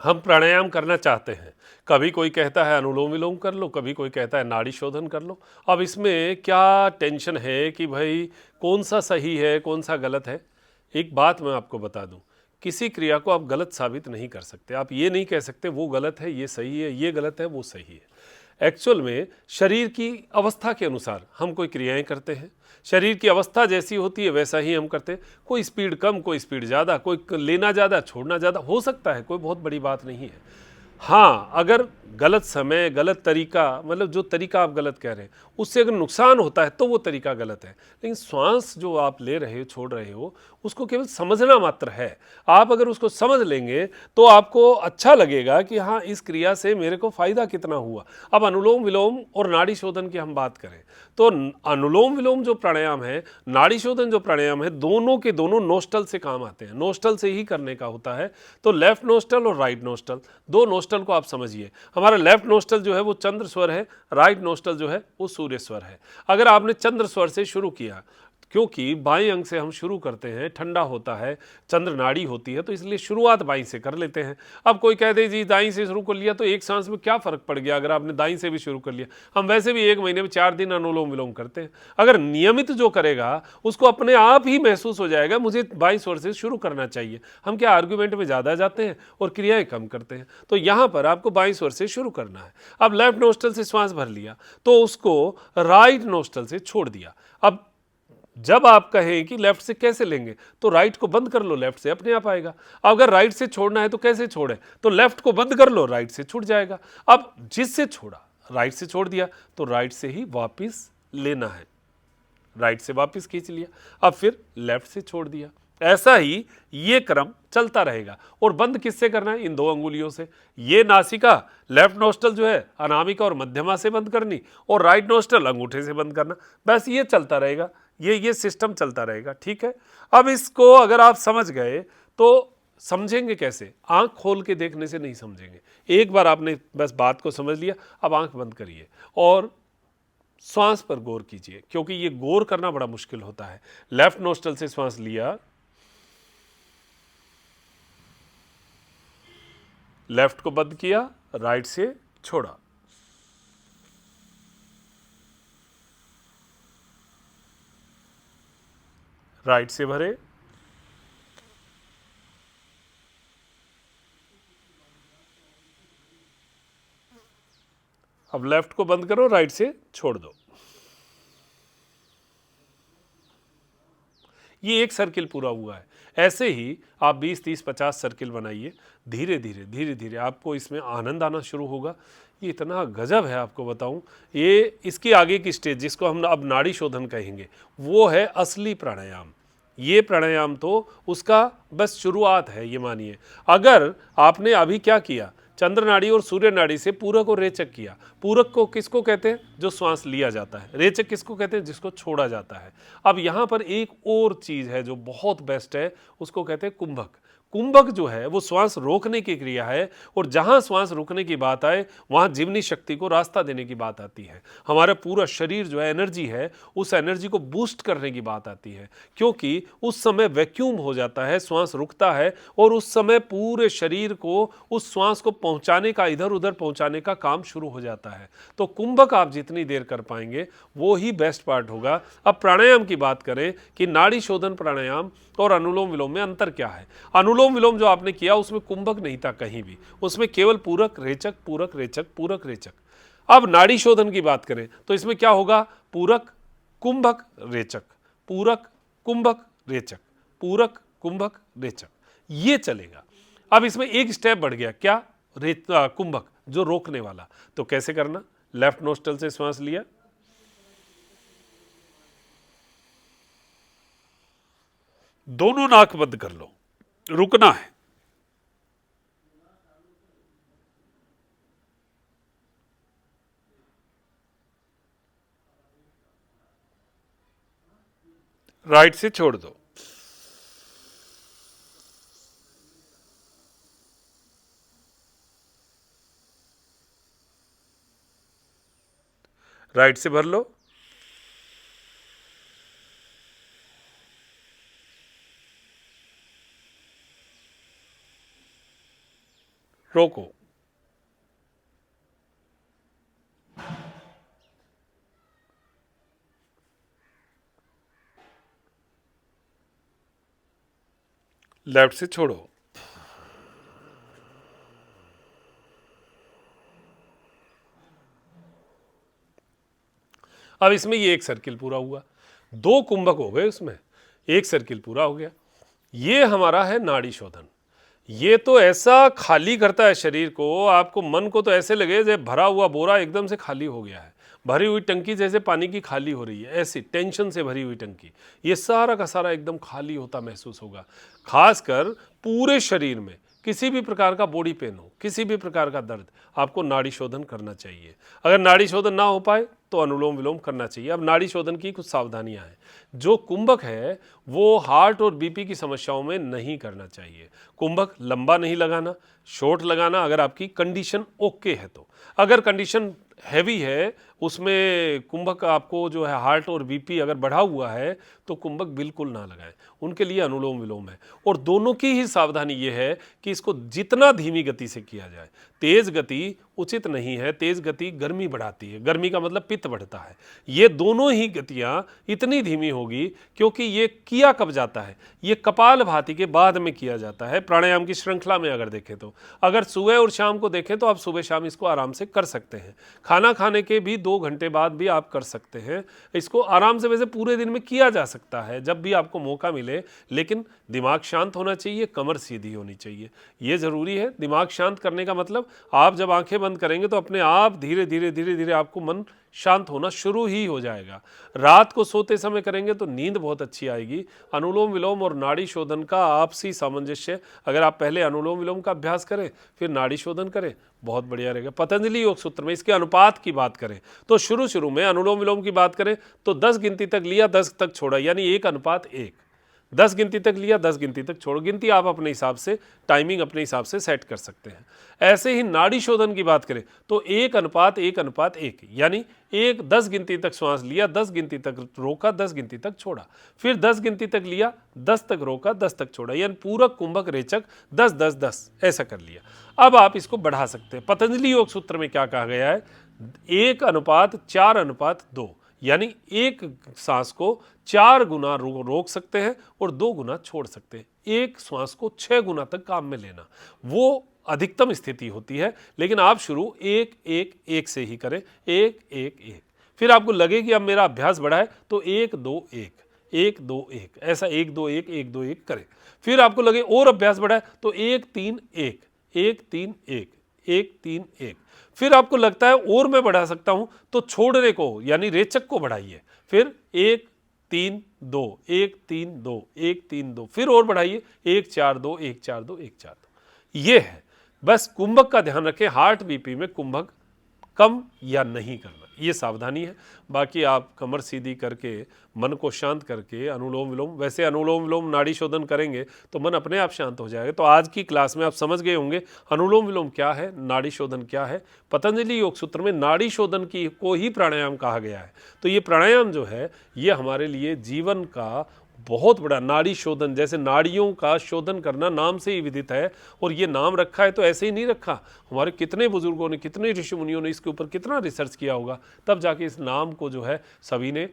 हम प्राणायाम करना चाहते हैं, कभी कोई कहता है अनुलोम विलोम कर लो, कभी कोई कहता है नाड़ी शोधन कर लो। अब इसमें क्या टेंशन है कि भाई कौन सा सही है कौन सा गलत है? एक बात मैं आपको बता दूं, किसी क्रिया को आप गलत साबित नहीं कर सकते। आप ये नहीं कह सकते वो गलत है ये सही है, ये गलत है वो सही है। एक्चुअल में शरीर की अवस्था के अनुसार हम कोई क्रियाएं करते हैं, शरीर की अवस्था जैसी होती है वैसा ही हम करते हैं। कोई स्पीड कम, कोई स्पीड ज़्यादा, कोई लेना ज़्यादा छोड़ना ज़्यादा हो सकता है, कोई बहुत बड़ी बात नहीं है। हाँ, अगर गलत समय, गलत तरीका, मतलब जो तरीका आप गलत कह रहे हैं, उससे अगर नुकसान होता है तो वो तरीका गलत है। लेकिन श्वास जो आप ले रहे हो, छोड़ रहे हो, उसको केवल समझना मात्र है। आप अगर उसको समझ लेंगे तो आपको अच्छा लगेगा कि हाँ, इस क्रिया से मेरे को फ़ायदा कितना हुआ। अब अनुलोम-विलोम और नाड़ी शोधन की हम बात करें, तो अनुलोम-विलोम जो प्राणायाम है, नाड़ी शोधन जो प्राणायाम है, दोनों के दोनों नोस्टल से काम आते हैं, नोस्टल से ही करने का होता है। तो लेफ्ट नोस्टल और राइट नोस्टल, दो नोस्टल को आप समझिए। हमारा लेफ्ट नोस्टल जो है वो चंद्र स्वर है, राइट नोस्टल जो है वो सूर्य स्वर है। अगर आपने चंद्र स्वर से शुरू किया, क्योंकि बाएं अंग से हम शुरू करते हैं, ठंडा होता है, चंद्र नाड़ी होती है, तो इसलिए शुरुआत बाईं से कर लेते हैं। अब कोई कह दे जी दाईं से शुरू कर लिया तो एक सांस में क्या फ़र्क पड़ गया अगर आपने दाईं से भी शुरू कर लिया। हम वैसे भी एक महीने में 4 दिन अनुलोम विलोम करते हैं। अगर नियमित जो करेगा उसको अपने आप ही महसूस हो जाएगा मुझे बाईं स्वर से शुरू करना चाहिए। हम क्या आर्ग्यूमेंट में ज़्यादा जाते हैं और क्रियाएं कम करते हैं। तो यहाँ पर आपको बाईं स्वर से शुरू करना है। अब लेफ्ट नोस्टल से श्वास भर लिया तो उसको राइट नोस्टल से छोड़ दिया। अब जब आप कहें कि लेफ्ट से कैसे लेंगे, तो राइट को बंद कर लो, लेफ्ट से अपने आप आएगा। अगर राइट से छोड़ना है तो कैसे छोड़े, तो लेफ्ट को बंद कर लो, राइट से छूट जाएगा। अब जिससे छोड़ा, राइट से छोड़ दिया, तो राइट से ही वापिस लेना है, राइट से वापस खींच लिया। अब फिर लेफ्ट से छोड़ दिया। ऐसा ही ये क्रम चलता रहेगा। और बंद किससे करना है? इन दो अंगुलियों से। ये नासिका, लेफ्ट नोस्टल जो है अनामिका और मध्यमा से बंद करनी, और राइट नोस्टल अंगूठे से बंद करना। बस ये चलता रहेगा, ये सिस्टम चलता रहेगा। ठीक है, अब इसको अगर आप समझ गए तो समझेंगे कैसे? आंख खोल के देखने से नहीं समझेंगे। एक बार आपने बस बात को समझ लिया, अब आंख बंद करिए और श्वास पर गौर कीजिए, क्योंकि ये गौर करना बड़ा मुश्किल होता है। लेफ्ट नोस्टल से श्वास लिया, लेफ्ट को बंद किया, राइट से छोड़ा, राइट से भरे, अब लेफ्ट को बंद करो, राइट से छोड़ दो। ये एक सर्किल पूरा हुआ है। ऐसे ही आप 20, 30, 50 सर्किल बनाइए। धीरे धीरे धीरे धीरे आपको इसमें आनंद आना शुरू होगा। ये इतना गजब है, आपको बताऊं। ये इसकी आगे की स्टेज, जिसको हम अब नाड़ी शोधन कहेंगे, वो है असली प्राणायाम। ये प्राणायाम तो उसका बस शुरुआत है, ये मानिए। अगर आपने अभी क्या किया, चंद्र नाड़ी और सूर्य नाड़ी से पूरक और रेचक किया। पूरक को किसको कहते हैं? जो श्वास लिया जाता है। रेचक किसको कहते हैं? जिसको छोड़ा जाता है। अब यहाँ पर एक और चीज़ है जो बहुत बेस्ट है, उसको कहते हैं कुंभक। कुंभक जो है वो श्वास रोकने की क्रिया है, और जहां श्वास रुकने की बात आए वहां जीवनी शक्ति को रास्ता देने की बात आती है। हमारा पूरा शरीर जो है एनर्जी है, उस एनर्जी को बूस्ट करने की बात आती है, क्योंकि उस समय वैक्यूम हो जाता है, श्वास रुकता है, और उस समय पूरे शरीर को उस श्वास को पहुंचाने का, इधर उधर पहुंचाने का काम शुरू हो जाता है। तो कुंभक आप जितनी देर कर पाएंगे वो ही बेस्ट पार्ट होगा। अब प्राणायाम की बात करें कि नाड़ी शोधन प्राणायाम और अनुलोम विलोम में अंतर क्या है। अनुलोम विलोम जो आपने किया उसमें कुंभक नहीं था कहीं भी, उसमें केवल पूरक रेचक, पूरक रेचक, पूरक रेचक। अब नाड़ी शोधन की बात करें तो इसमें क्या होगा? पूरक, कुंभक, रेचक, पूरक, कुंभक, रेचक, पूरक, कुंभक, रेचक, ये चलेगा। अब इसमें एक स्टेप बढ़ गया, क्या? कुंभक, जो रोकने वाला। तो कैसे करना? लेफ्ट नोस्टल से श्वास लिया, दोनों नाक बंद कर लो, रुकना है। राइट से छोड़ दो, राइट से भर लो, रोको। लेफ्ट से छोड़ो। अब इसमें ये एक सर्किल पूरा हुआ, 2 कुंभक हो गए उसमें, एक सर्किल पूरा हो गया। ये हमारा है नाड़ी शोधन। ये तो ऐसा खाली करता है शरीर को, आपको मन को तो ऐसे लगे जैसे भरा हुआ बोरा एकदम से खाली हो गया है, भरी हुई टंकी जैसे पानी की खाली हो रही है, ऐसी टेंशन से भरी हुई टंकी, ये सारा का सारा एकदम खाली होता महसूस होगा। खासकर पूरे शरीर में किसी भी प्रकार का बॉडी पेन हो, किसी भी प्रकार का दर्द, आपको नाड़ी शोधन करना चाहिए। अगर नाड़ी शोधन ना हो पाए तो अनुलोम विलोम करना चाहिए। अब नाड़ी शोधन की कुछ सावधानियां हैं। जो कुंभक है वो हार्ट और बीपी की समस्याओं में नहीं करना चाहिए। कुंभक लंबा नहीं लगाना, शॉर्ट लगाना, अगर आपकी कंडीशन ओके है तो। अगर कंडीशन हैवी है, उसमें कुंभक आपको जो है हार्ट और बीपी अगर बढ़ा हुआ है तो कुंभक बिल्कुल ना लगाएं, उनके लिए अनुलोम विलोम है। और दोनों की ही सावधानी ये है कि इसको जितना धीमी गति से किया जाए। तेज गति उचित नहीं है, तेज गति गर्मी बढ़ाती है, गर्मी का मतलब पित्त बढ़ता है। ये दोनों ही गतियां इतनी धीमी होगी क्योंकि ये किया कब जाता है, ये कपालभाति के बाद में किया जाता है प्राणायाम की श्रृंखला में। अगर देखें तो अगर सुबह और शाम को देखें तो आप सुबह शाम इसको आराम से कर सकते हैं। खाना खाने के भी 2 घंटे बाद भी आप कर सकते हैं इसको आराम से। वैसे पूरे दिन में किया जा सकता है जब भी आपको मौका मिले, लेकिन दिमाग शांत होना चाहिए, कमर सीधी होनी चाहिए, ये ज़रूरी है। दिमाग शांत करने का मतलब आप जब आंखें बंद करेंगे तो अपने आप धीरे धीरे धीरे धीरे आपको मन शांत होना शुरू ही हो जाएगा। रात को सोते समय करेंगे तो नींद बहुत अच्छी आएगी। अनुलोम विलोम और नाड़ी शोधन का आपसी सामंजस्य, अगर आप पहले अनुलोम विलोम का अभ्यास करें फिर नाड़ी शोधन करें, बहुत बढ़िया रहेगा। पतंजलि योग सूत्र में इसके अनुपात की बात करें तो शुरू में अनुलोम विलोम की बात करें तो 10 गिनती तक लिया, 10 तक छोड़ा, यानी 1:1। 10 गिनती तक लिया, 10 गिनती तक छोड़ो। गिनती आप अपने हिसाब से, टाइमिंग अपने हिसाब से सेट कर सकते हैं। ऐसे ही नाड़ी शोधन की बात करें तो 1:1:1, यानी 10 गिनती तक श्वास लिया, 10 गिनती तक रोका, 10 गिनती तक छोड़ा, फिर 10 गिनती तक लिया, 10 तक रोका, 10 तक छोड़ा, यानी पूरक कुंभक रेचक 10-10-10 ऐसा कर लिया। अब आप इसको बढ़ा सकते हैं। पतंजलि योग सूत्र में क्या कहा गया है, 1:4:2, यानी एक सांस को 4 गुना रोक सकते हैं और 2 गुना छोड़ सकते हैं। एक श्वास को 6 गुना तक काम में लेना, वो अधिकतम स्थिति होती है। लेकिन आप शुरू 1-1-1 से ही करें, 1-1-1। फिर आपको लगे कि अब मेरा अभ्यास बढ़ा है तो 1-2-1, 1-2-1, ऐसा 1-2-1, 1-2-1 करें। फिर आपको लगे और अभ्यास बढ़ा है तो 1-3-1, 1-3-1, 1-3-1। फिर आपको लगता है और मैं बढ़ा सकता हूं तो छोड़ने को यानी रेचक को बढ़ाइए, फिर 1-3-2, 1-3-2, 1-3-2, फिर और बढ़ाइए 1-4-2, 1-4-2, 1-4-2। ये है। बस कुंभक का ध्यान रखें, हार्ट बीपी में कुंभक कम या नहीं करना, ये सावधानी है। बाकी आप कमर सीधी करके, मन को शांत करके अनुलोम विलोम, वैसे अनुलोम विलोम नाड़ी शोधन करेंगे तो मन अपने आप शांत हो जाएगा। तो आज की क्लास में आप समझ गए होंगे अनुलोम विलोम क्या है, नाड़ी शोधन क्या है। पतंजलि योग सूत्र में नाड़ी शोधन की को ही प्राणायाम कहा गया है। तो ये प्राणायाम जो है ये हमारे लिए जीवन का बहुत बड़ा, नाड़ी शोधन जैसे नाड़ियों का शोधन करना नाम से ही विदित है। और ये नाम रखा है तो ऐसे ही नहीं रखा, हमारे कितने बुजुर्गों ने, कितने ऋषि मुनियों ने इसके ऊपर कितना रिसर्च किया होगा, तब जाके इस नाम को जो है सभी ने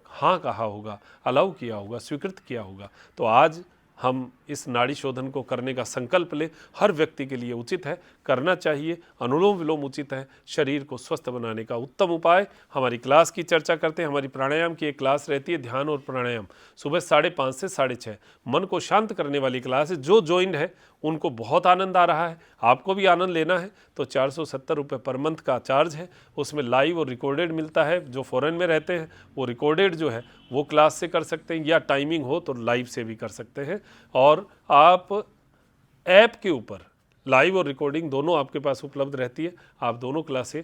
हाँ कहा होगा, अलाउ किया होगा, स्वीकृत किया होगा। तो आज हम इस नाड़ी शोधन को करने का संकल्प लें। हर व्यक्ति के लिए उचित है, करना चाहिए। अनुलोम विलोम उचित है, शरीर को स्वस्थ बनाने का उत्तम उपाय। हमारी क्लास की चर्चा करते हैं। हमारी प्राणायाम की एक क्लास रहती है, ध्यान और प्राणायाम, सुबह 5:30 से 6:30, मन को शांत करने वाली क्लास है। जो ज्वाइंट है उनको बहुत आनंद आ रहा है, आपको भी आनंद लेना है तो 470 रुपये पर मंथ का चार्ज है। उसमें लाइव और रिकॉर्डेड मिलता है। जो फॉरेन में रहते हैं वो रिकॉर्डेड जो है वो क्लास से कर सकते हैं, या टाइमिंग हो तो लाइव से भी कर सकते हैं। और आप ऐप के ऊपर लाइव और रिकॉर्डिंग दोनों आपके पास उपलब्ध रहती है। आप दोनों क्लासें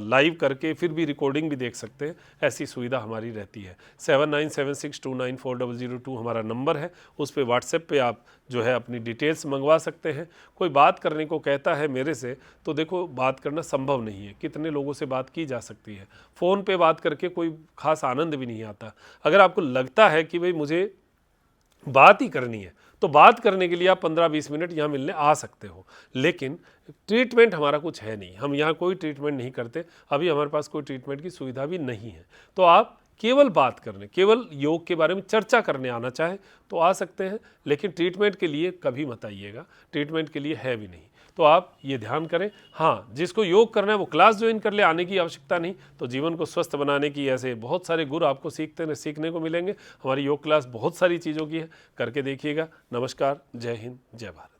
लाइव करके फिर भी रिकॉर्डिंग भी देख सकते हैं, ऐसी सुविधा हमारी रहती है। 7976294002 हमारा नंबर है, उस पर व्हाट्सएप पे आप जो है अपनी डिटेल्स मंगवा सकते हैं। कोई बात करने को कहता है मेरे से तो देखो बात करना संभव नहीं है, कितने लोगों से बात की जा सकती है। फ़ोन पे बात करके कोई ख़ास आनंद भी नहीं आता। अगर आपको लगता है कि भाई मुझे बात ही करनी है तो बात करने के लिए आप 15-20 मिनट यहाँ मिलने आ सकते हो, लेकिन ट्रीटमेंट हमारा कुछ है नहीं, हम यहाँ कोई ट्रीटमेंट नहीं करते, अभी हमारे पास कोई ट्रीटमेंट की सुविधा भी नहीं है। तो आप केवल बात करने, केवल योग के बारे में चर्चा करने आना चाहें तो आ सकते हैं, लेकिन ट्रीटमेंट के लिए कभी मत आइएगा, ट्रीटमेंट के लिए है भी नहीं। तो आप ये ध्यान करें। हाँ, जिसको योग करना है वो क्लास ज्वाइन कर ले, आने की आवश्यकता नहीं। तो जीवन को स्वस्थ बनाने की ऐसे बहुत सारे गुर आपको सीखने को मिलेंगे। हमारी योग क्लास बहुत सारी चीज़ों की है, करके देखिएगा। नमस्कार, जय हिंद, जय भारत।